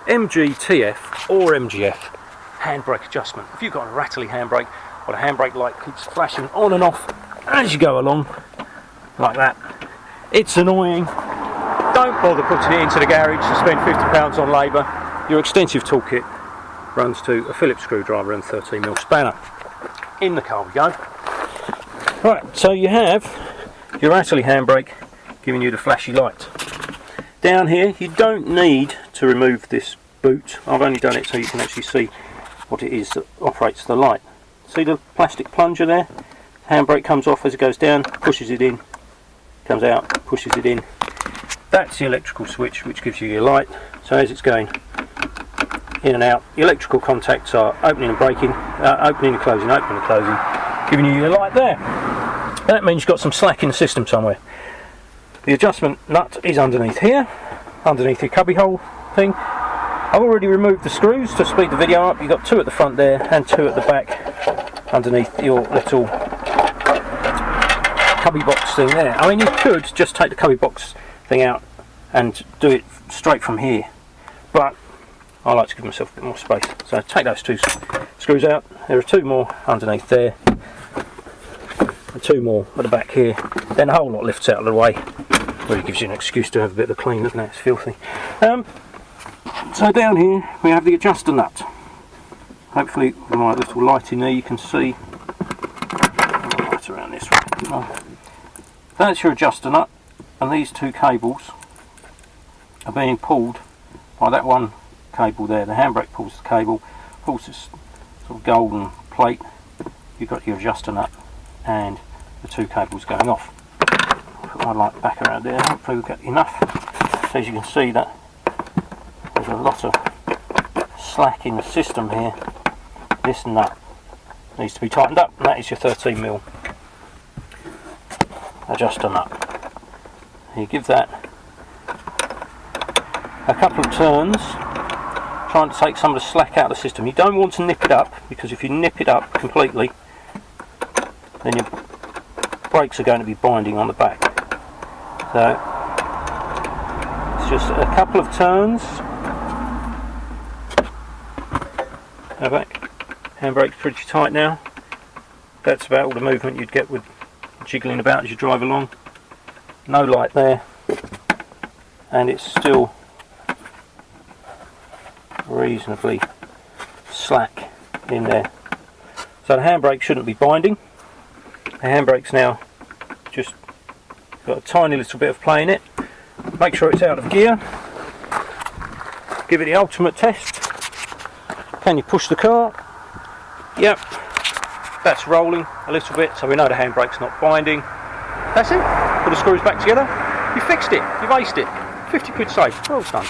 MGTF or MGF handbrake adjustment. If you've got a rattly handbrake, or the handbrake light keeps flashing on and off as you go along, like that, it's annoying. Don't bother putting it into the garage to spend £50 on labour. Your extensive toolkit runs to a Phillips screwdriver and 13mm spanner. In the car we go. Right, so you have your rattly handbrake giving you the flashy light. Down here, you don't need to remove this boot. I've only done it so you can actually see what it is that operates the light. See the plastic plunger there? Handbrake comes off as it goes down, pushes it in, comes out, pushes it in. That's the electrical switch which gives you your light. So as it's going in and out, the electrical contacts are opening and breaking, opening and closing, giving you your light there. That means you've got some slack in the system somewhere. The adjustment nut is underneath here, underneath your cubby hole thing. I've already removed the screws to speed the video up. You've got 2 at the front there and 2 at the back underneath your little cubby box thing there. I mean, you could just take the cubby box thing out and do it straight from here, but I like to give myself a bit more space. So take those 2 screws out. There are 2 more underneath there, and 2 more at the back here. Then the whole lot lifts out of the way. Really gives you an excuse to have a bit of clean, doesn't it? It's filthy. So down here we have the adjuster nut. Hopefully with my little light in there you can see. Right around this way. That's your adjuster nut, and these 2 cables are being pulled by that one cable there. The handbrake pulls the cable, pulls this sort of golden plate. You've got your adjuster nut and the 2 cables going off. I'll put my light back around there. Hopefully we'll get enough. So as you can see, that there's a lot of slack in the system here. This nut needs to be tightened up, and that is your 13mm adjuster nut. You give that a couple of turns, trying to take some of the slack out of the system. You don't want to nip it up, because if you nip it up completely, then your brakes are going to be binding on the back. So it's just a couple of turns. Go back. Handbrake's pretty tight now. That's about all the movement you'd get with jiggling about as you drive along. No light there, and it's still reasonably slack in there. So the handbrake shouldn't be binding. The handbrake's now just got a tiny little bit of play in it. Make sure it's out of gear. Give it the ultimate test. Can you push the car? Yep. That's rolling a little bit, so we know the handbrake's not binding. That's it. Put the screws back together. You fixed it. You've aced it. 50 quid saved. Well done.